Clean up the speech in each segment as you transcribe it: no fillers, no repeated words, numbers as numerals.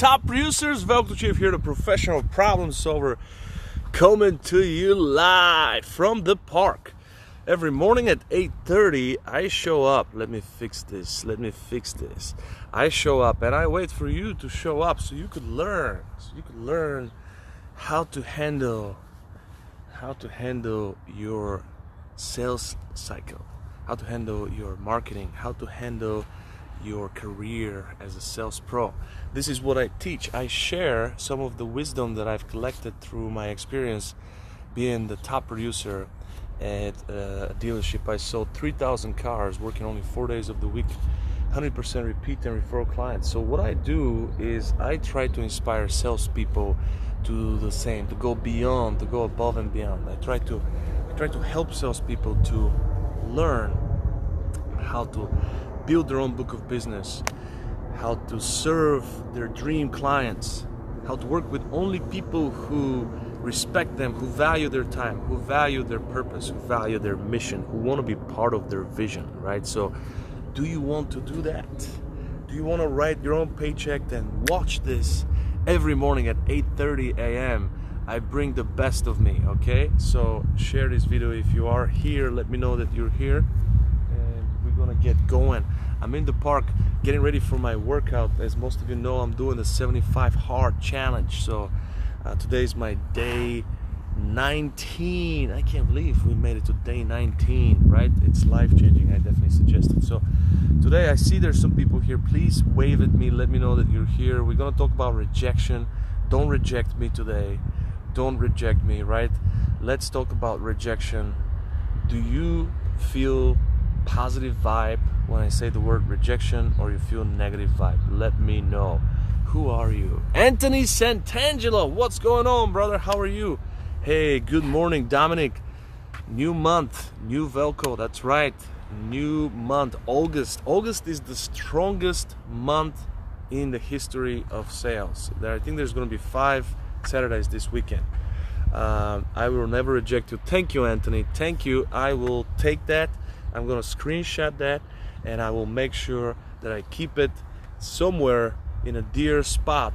top producers? Velko Chief here, the professional problem solver, coming to you live from the park. Every morning at 8:30, I show up. Let me fix this. I show up and I wait for you to show up so you could learn. How to handle your sales cycle, how to handle your marketing, how to handle your career as a sales pro. This is what I teach. I share some of the wisdom that I've collected through my experience being the top producer at a dealership. I sold 3,000 cars, working only 4 days of the week, 100% repeat and referral clients. So what I do is I try to inspire salespeople to do the same, to go beyond, to go above and beyond. I try to help salespeople to learn how to build their own book of business, how to serve their dream clients, how to work with only people who respect them, who value their time, who value their purpose, who value their mission, who want to be part of their vision, right? So do you want to do that? Do you want to write your own paycheck? Then watch this every morning at 8:30 a.m. I bring the best of me, okay? So share this video if you are here. Let me know that you're here and we're gonna get going. I'm in the park getting ready for my workout. As most of you know, I'm doing the 75 hard challenge. So today is my day 19. I can't believe we made it to day 19, right? It's life-changing. I definitely suggest it. So today I see there's some people here. Please wave at me. Let me know that you're here. We're gonna talk about rejection. Don't reject me today. Don't reject me, right? Let's talk about rejection. Do you feel positive vibe when I say the word rejection, or you feel negative vibe? Let me know. Who are you? Anthony Santangelo, what's going on, brother? How are you? Hey, good morning, Dominic. New month, new Velko, that's right. New month, August. August is the strongest month in the history of sales. I think there's going to be 5 Saturdays this weekend. I will never reject you. Thank you, Anthony. Thank you. I will take that. I'm going to screenshot that and I will make sure that I keep it somewhere in a dear spot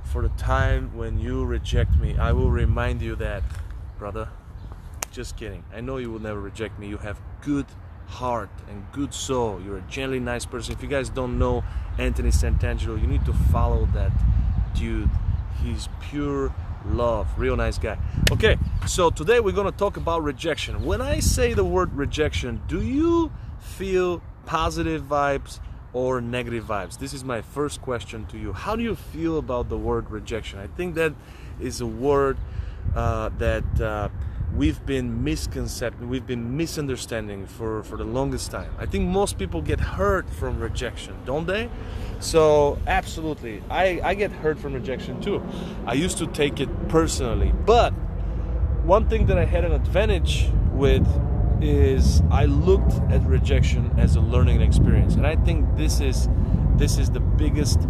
for the time when you reject me. I will remind you that, brother. Just kidding. I know you will never reject me. You have good heart and good soul. You're a genuinely nice person. If you guys don't know Anthony Santangelo, you need to follow that dude. He's pure love, real nice guy. Okay, so today we're gonna talk about rejection. When I say the word rejection, do you feel positive vibes or negative vibes? This is my first question to you. How do you feel about the word rejection? I think that is a word that we've been misunderstanding for the longest time. I think most people get hurt from rejection, don't they? So absolutely, I get hurt from rejection too. I used to take it personally, but one thing that I had an advantage with is I looked at rejection as a learning experience, and I think this is the biggest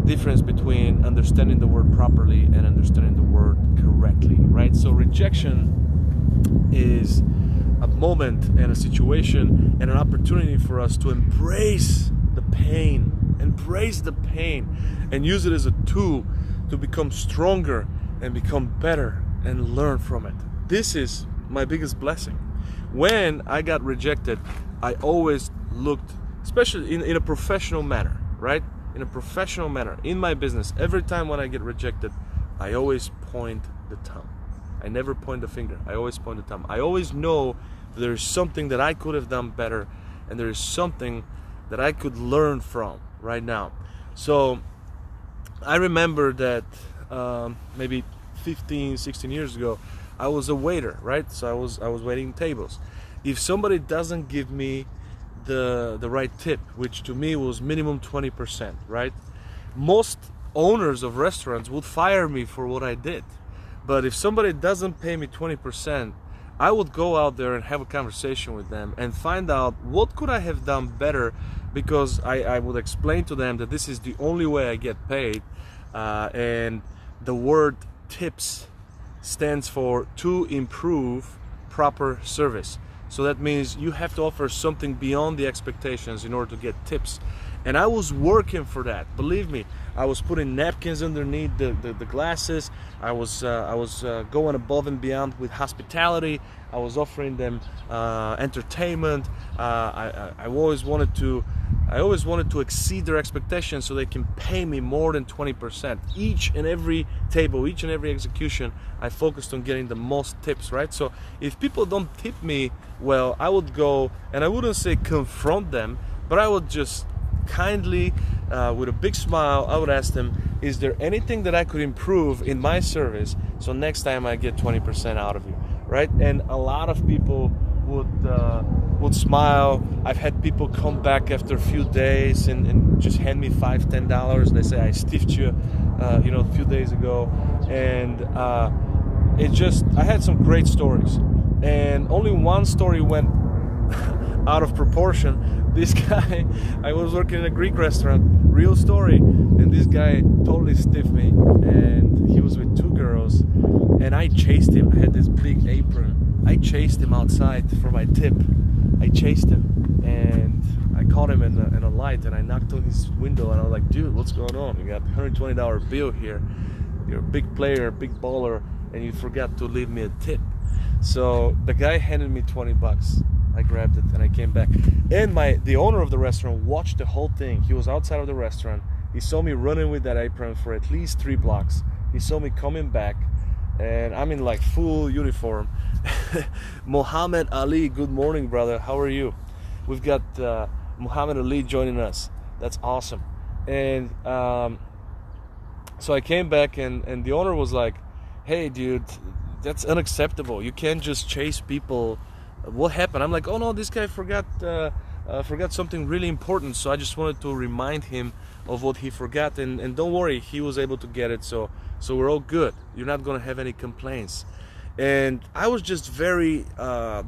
difference between understanding the word properly and understanding the word correctly, right? So rejection is a moment and a situation and an opportunity for us to embrace the pain, and use it as a tool to become stronger and become better and learn from it. This is my biggest blessing. When I got rejected, I always looked, especially in a professional manner, right? In a professional manner, in my business, every time when I get rejected, I always point the thumb. I never point the finger. I always point the thumb. I always know there's something that I could have done better, and there is something that I could learn from right now. So I remember that maybe 15, 16 years ago, I was a waiter, right? So I was waiting tables. If somebody doesn't give me the right tip, which to me was minimum 20%, right? Most owners of restaurants would fire me for what I did. But if somebody doesn't pay me 20%, I would go out there and have a conversation with them and find out what could I have done better, because I would explain to them that this is the only way I get paid, and the word tips stands for to improve proper service. So that means you have to offer something beyond the expectations in order to get tips. And I was working for that. Believe me, I was putting napkins underneath the glasses. I was going above and beyond with hospitality. I was offering them entertainment. I always wanted to exceed their expectations so they can pay me more than 20%. Each and every table, each and every execution, I focused on getting the most tips, right? So if people don't tip me well, I would go, and I wouldn't say confront them, but I would just kindly, with a big smile, I would ask them, is there anything that I could improve in my service so next time I get 20% out of you, right? And a lot of people would smile. I've had people come back after a few days and just hand me $5, $10. They say, I stiffed you, a few days ago. And I had some great stories. And only one story went out of proportion. This guy, I was working in a Greek restaurant, real story, and this guy totally stiffed me, and he was with two girls, and I chased him. I had this big apron. I chased him outside for my tip. I chased him, and I caught him in a light, and I knocked on his window, and I was like, dude, what's going on? You got a $120 bill here. You're a big player, a big baller, and you forgot to leave me a tip. So the guy handed me 20 bucks. I grabbed it and I came back. And the owner of the restaurant watched the whole thing. He was outside of the restaurant. He saw me running with that apron for at least 3 blocks. He saw me coming back, and I'm in like full uniform. Muhammad Ali, good morning, brother. How are you? We've got Muhammad Ali joining us. That's awesome. And so I came back, and the owner was like, hey, dude, that's unacceptable. You can't just chase people. What happened? I'm like, oh no, this guy forgot something really important, so I just wanted to remind him of what he forgot, and don't worry, he was able to get it, so we're all good. You're not gonna have any complaints. And I was just very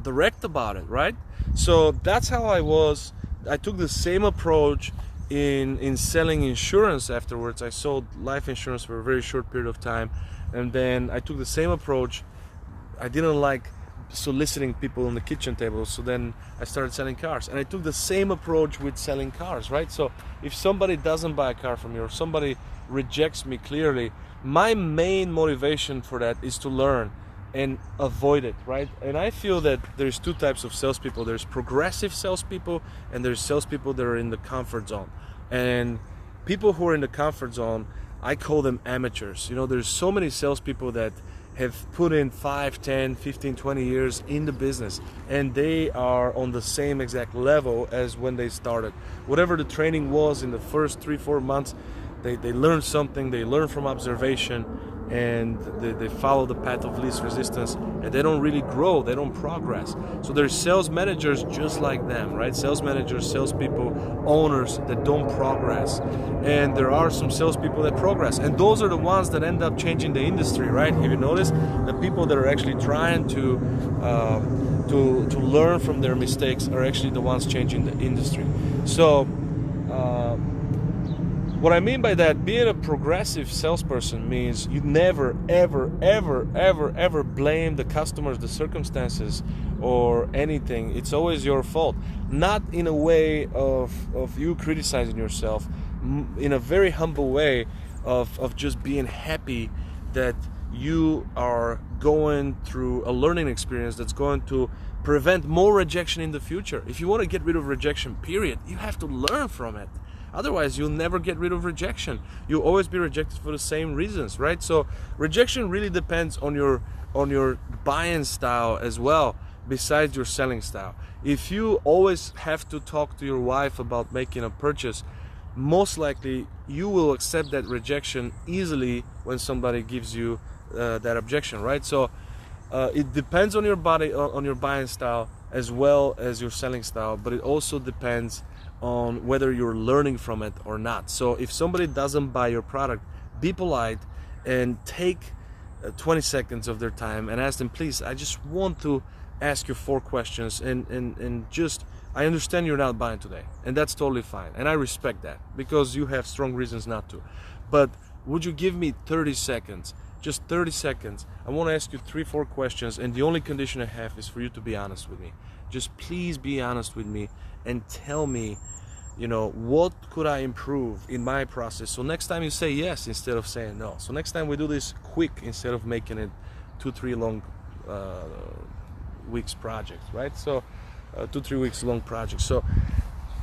direct about it, right? So that's how I was. I took the same approach in selling insurance afterwards. I sold life insurance for a very short period of time, and then I took the same approach. I didn't like soliciting people on the kitchen table, so then I started selling cars, and I took the same approach with selling cars, right? So if somebody doesn't buy a car from me, or somebody rejects me clearly, my main motivation for that is to learn and avoid it, right? And I feel that there's two types of salespeople. There's progressive salespeople, and there's salespeople that are in the comfort zone. And people who are in the comfort zone, I call them amateurs. There's so many salespeople that have put in 5, 10, 15, 20 years in the business, and they are on the same exact level as when they started. Whatever the training was in the first 3-4 months, they learn something, they learn from observation, and they follow the path of least resistance, and they don't really grow, they don't progress. So there's sales managers just like them, right? Sales managers, salespeople, owners that don't progress. And there are some salespeople that progress, and those are the ones that end up changing the industry, right? Have you noticed? The people that are actually trying to learn from their mistakes are actually the ones changing the industry. So what I mean by that, being a progressive salesperson means you never, ever, ever, ever, ever blame the customers, the circumstances, or anything. It's always your fault. Not in a way of you criticizing yourself, in a very humble way of just being happy that you are going through a learning experience that's going to prevent more rejection in the future. If you want to get rid of rejection, period, you have to learn from it. Otherwise, you'll never get rid of rejection. You'll always be rejected for the same reasons, right? So rejection really depends on your buying style as well, besides your selling style. If you always have to talk to your wife about making a purchase, most likely you will accept that rejection easily when somebody gives you that objection, right? So it depends on your buying style as well as your selling style, but it also depends on whether you're learning from it or not. So if somebody doesn't buy your product, be polite and take 20 seconds of their time and ask them, please, I just want to ask you 4 questions, and just, I understand you're not buying today, and that's totally fine, and I respect that because you have strong reasons not to, but would you give me 30 seconds, just 30 seconds? I want to ask you 3-4 questions, and the only condition I have is for you to be honest with me. Just please be honest with me and tell me, you know, what could I improve in my process, so next time you say yes instead of saying no. So next time we do this quick instead of making it 2-3 long weeks projects, right? So 2-3 weeks long projects. So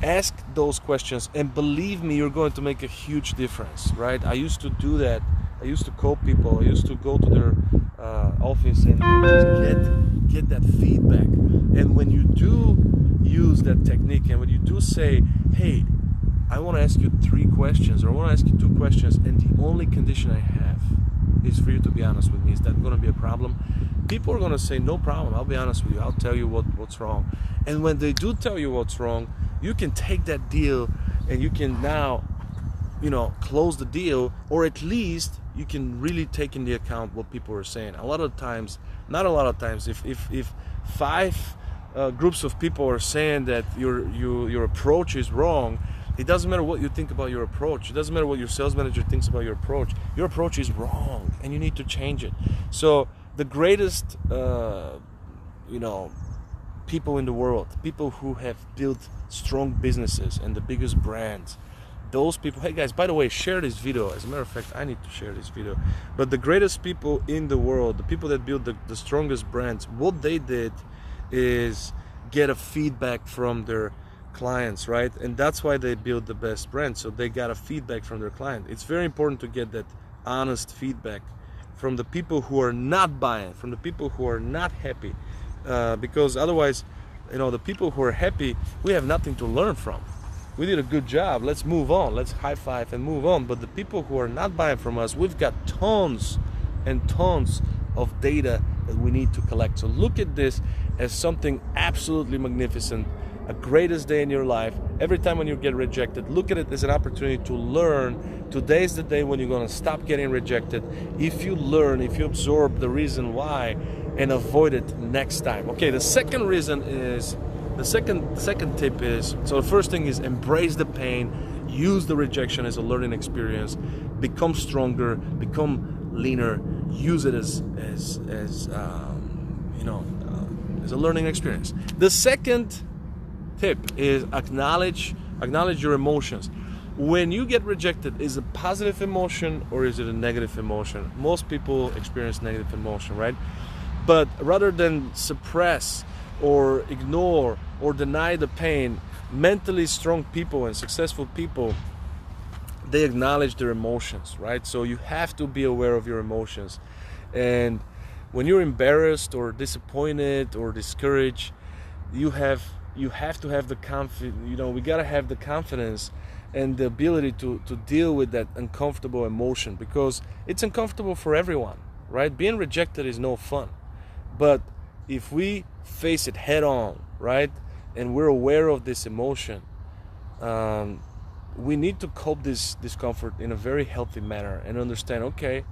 ask those questions, and believe me, you're going to make a huge difference, right? I used to do that. I used to call people. I used to go to their office and just get that feedback. And when you do use that technique, and when you do say, hey, I want to ask you 3 questions, or I want to ask you 2 questions, and the only condition I have is for you to be honest with me, is that going to be a problem? People are going to say, no problem, I'll be honest with you, I'll tell you what's wrong. And when they do tell you what's wrong, you can take that deal and you can now, you know, close the deal, or at least you can really take into account what people are saying. A lot of times, not a lot of times, if 5 groups of people are saying that your approach is wrong, it doesn't matter what you think about your approach. It doesn't matter what your sales manager thinks about your approach. Your approach is wrong, and you need to change it. So the greatest, you know, people in the world, people who have built strong businesses and the biggest brands, those people, hey guys, by the way, share this video. As a matter of fact, I need to share this video. But the greatest people in the world, the people that build the strongest brands, what they did is get a feedback from their clients, right? And that's why they build the best brand. So they got a feedback from their client. It's very important to get that honest feedback from the people who are not buying, from the people who are not happy, because otherwise, you know, the people who are happy, we have nothing to learn from. We did a good job, let's move on, let's high five and move on. But the people who are not buying from us, we've got tons and tons of data that we need to collect. So look at this as something absolutely magnificent, a greatest day in your life. Every time when you get rejected, look at it as an opportunity to learn. Today is the day when you're going to stop getting rejected. If you learn, if you absorb the reason why and avoid it next time. Okay, the second reason is, the second tip is, so the first thing is embrace the pain, use the rejection as a learning experience, become stronger, become leaner, use it as you know, as a learning experience. The second tip is acknowledge your emotions. When you get rejected, is it a positive emotion or is it a negative emotion? Most people experience negative emotion, right? But rather than suppress or ignore or deny the pain, mentally strong people and successful people, they acknowledge their emotions, right? So you have to be aware of your emotions. And when you're embarrassed or disappointed or discouraged, you have to have the confidence, you know, we gotta have the confidence and the ability to deal with that uncomfortable emotion, because it's uncomfortable for everyone, right? Being rejected is no fun. But if we face it head on, right, and we're aware of this emotion, we need to cope this discomfort in a very healthy manner and understand, okay,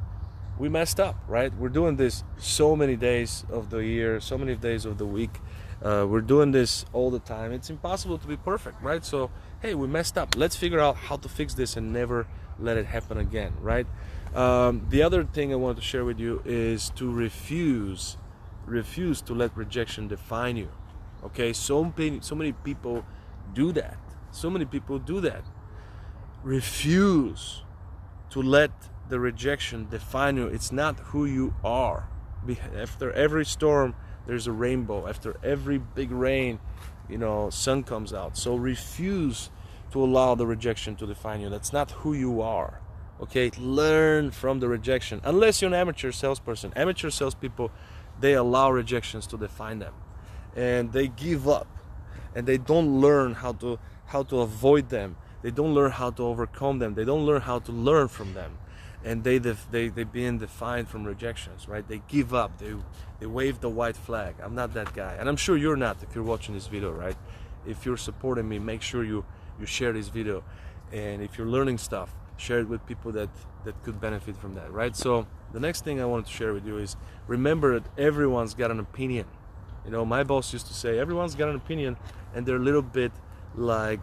we messed up, right? We're doing this so many days of the year, so many days of the week. We're doing this all the time. It's impossible to be perfect, right? So, hey, we messed up. Let's figure out how to fix this and never let it happen again, right? The other thing I want to share with you is to refuse to let rejection define you. Okay, so many people do that. So many people do that. Refuse to let the rejection define you. It's not who you are. After every storm, there's a rainbow. After every big rain, you know, sun comes out. So refuse to allow the rejection to define you. That's not who you are. Okay, learn from the rejection. Unless you're an amateur salesperson. Amateur salespeople, they allow rejections to define them, and they give up, and they don't learn how to avoid them. They don't learn how to overcome them. They don't learn how to learn from them, and they being defined from rejections, right? They give up. They wave the white flag. I'm not that guy, and I'm sure you're not if you're watching this video, right? If you're supporting me, make sure you share this video, and if you're learning stuff, share it with people that could benefit from that, right? So the next thing I wanted to share with you is, remember that everyone's got an opinion. You know, my boss used to say, everyone's got an opinion, and they're a little bit like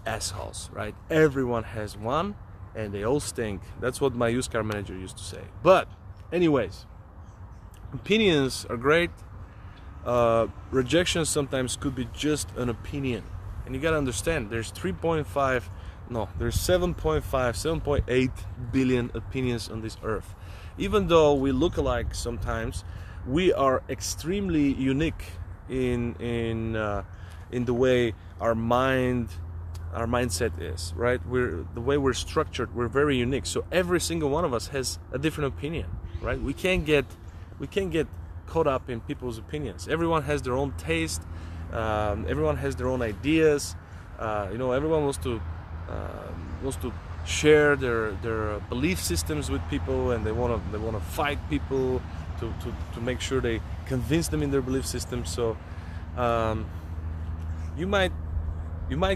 assholes, right? Everyone has one, and they all stink. That's what my used car manager used to say. But anyways, opinions are great. Rejection sometimes could be just an opinion, and you got to understand there's 7.8 billion opinions on this earth. Even though we look alike sometimes, we are extremely unique in the way our mindset is, right? The way we're structured, we're very unique. So every single one of us has a different opinion, right? We can't get caught up in people's opinions. Everyone has their own taste. Everyone has their own ideas. Everyone wants to share their belief systems with people, and they want to fight people to make sure they convince them in their belief system. So you might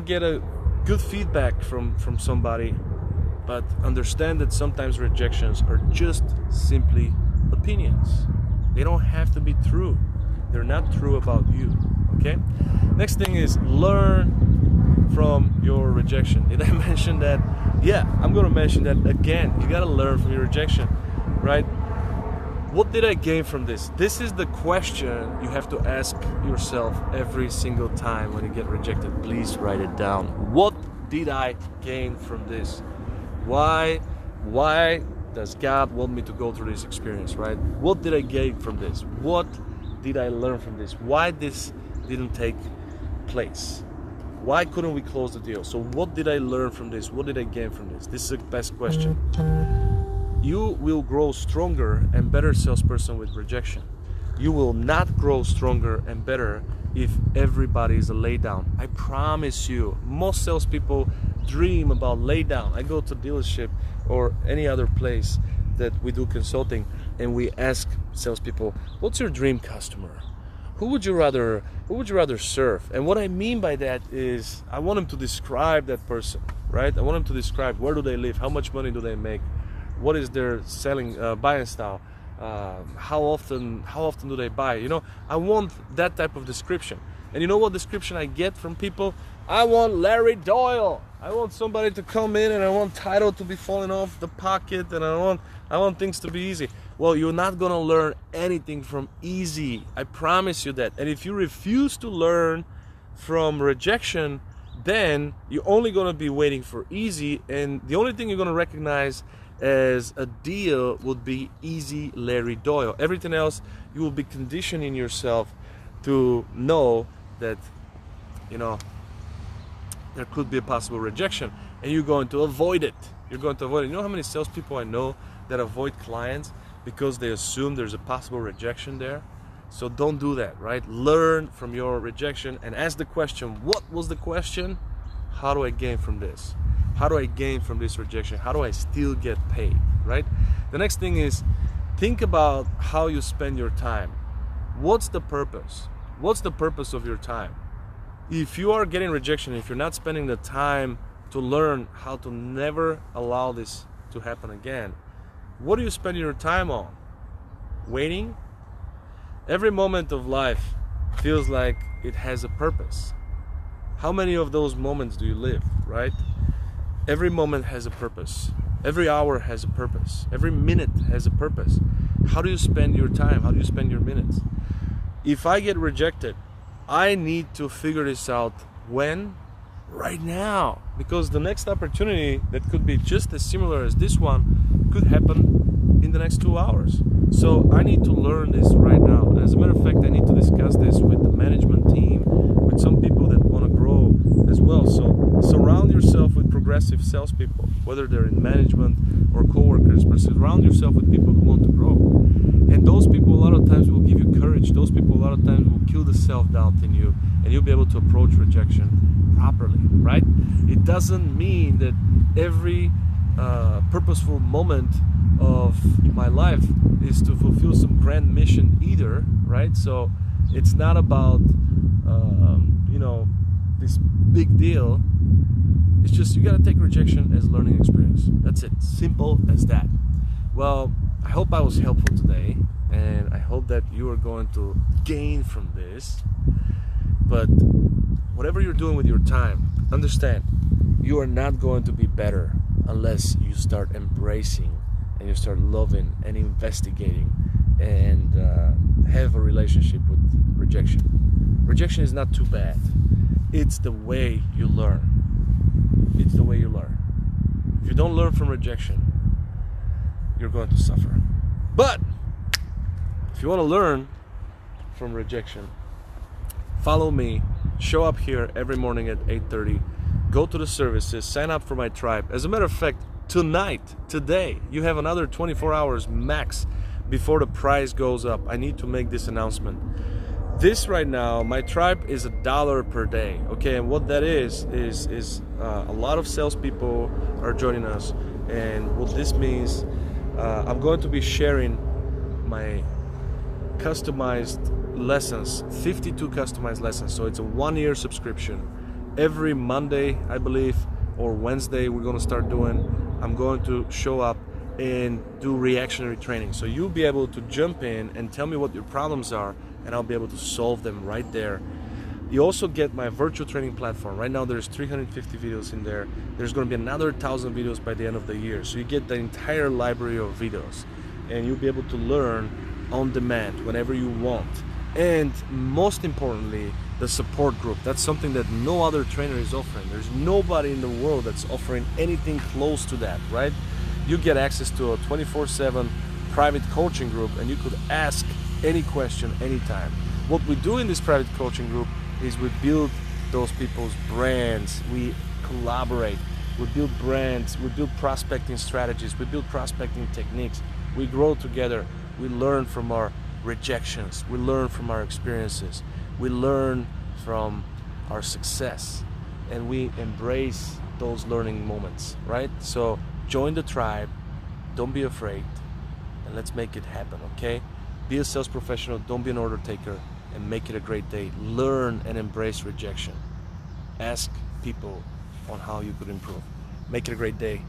get a good feedback from somebody, but understand that sometimes rejections are just simply opinions. They don't have to be true. They're not true about you. Okay? Next thing is learn from your rejection. Did I mention that? Yeah, I'm going to mention that again. You got to learn from your rejection, right? What did I gain from this? This is the question you have to ask yourself every single time when you get rejected. Please write it down. What did I gain from this? Why does God want me to go through this experience, right? What did I gain from this? What did I learn from this? Why this didn't take place? Why couldn't we close the deal? So what did I learn from this? What did I gain from this? This is the best question. You will grow stronger and better salesperson with rejection. You will not grow stronger and better if everybody is a laydown. I promise you, most salespeople dream about laydown. I go to dealership or any other place that we do consulting, and we ask salespeople, "What's your dream customer? Who would you rather serve?" And what I mean by that is, I want them to describe that person, right? I want them to describe where do they live, how much money do they make, what is their buying style, how often do they buy? I want that type of description. And you know what description I get from people? I want Larry Doyle. I want somebody to come in, and I want title to be falling off the pocket, and I want things to be easy. Well, you're not gonna learn anything from easy. I promise you that. And if you refuse to learn from rejection, then you're only gonna be waiting for easy, and the only thing you're gonna recognize as a deal would be easy Larry Doyle. Everything else, you will be conditioning yourself to know that there could be a possible rejection, and you're going to avoid it. You know how many salespeople I know that avoid clients because they assume there's a possible rejection there? So don't do that, right? Learn from your rejection and ask the question, what was the question? How do I gain from this? How do I gain from this rejection? How do I still get paid, right? The next thing is, think about how you spend your time. What's the purpose? What's the purpose of your time? If you are getting rejection, if you're not spending the time to learn how to never allow this to happen again, what do you spend your time on? Waiting? Every moment of life feels like it has a purpose. How many of those moments do you live, right? Every moment has a purpose. Every hour has a purpose. Every minute has a purpose. How do you spend your time? How do you spend your minutes? If I get rejected, I need to figure this out. When? Right now. Because the next opportunity that could be just as similar as this one could happen in the next 2 hours. So I need to learn this right now. As a matter of fact, I need to discuss this with the management team, with some people that want to grow as well. So surround yourself with progressive salespeople, whether they're in management or coworkers, but surround yourself with people who want to grow. And those people a lot of times will give you courage. Those people a lot of times will kill the self-doubt in you, and you'll be able to approach rejection properly, right? It doesn't mean that every purposeful moment of my life is to fulfill some grand mission either, right? So it's not about this big deal. It's just you got to take rejection as learning experience. That's it. Simple as that. Well, I hope I was helpful today, and I hope that you are going to gain from this. But whatever you're doing with your time, understand you are not going to be better unless you start embracing and you start loving and investigating and have a relationship with rejection. Rejection is not too bad. It's the way you learn. It's the way you learn. If you don't learn from rejection, you're going to suffer. But if you want to learn from rejection, follow me, show up here every morning at 8:30, go to the services, sign up for my tribe. As a matter of fact, today, you have another 24 hours max before the price goes up. I need to make this announcement. This right now, my tribe is $1 per day, okay? And what that is a lot of salespeople are joining us. And what this means, I'm going to be sharing my customized lessons, 52 customized lessons. So it's a 1-year subscription. Every Monday, I believe, or Wednesday, we're gonna start doing, I'm going to show up and do reactionary training. So you'll be able to jump in and tell me what your problems are, and I'll be able to solve them right there. You also get my virtual training platform. Right now there's 350 videos in there. There's going to be another 1,000 videos by the end of the year. So you get the entire library of videos, and you'll be able to learn on demand whenever you want. And most importantly, the support group. That's something that no other trainer is offering. There's nobody in the world that's offering anything close to that, right? You get access to a 24/7 private coaching group, and you could ask any question anytime. What we do in this private coaching group is we build those people's brands, we collaborate, we build brands, we build prospecting strategies, we build prospecting techniques, we grow together, we learn from our rejections, we learn from our experiences, we learn from our success, and we embrace those learning moments, right? So join the tribe, don't be afraid, and let's make it happen, okay? Be a sales professional, don't be an order taker, and make it a great day. Learn and embrace rejection. Ask people on how you could improve. Make it a great day.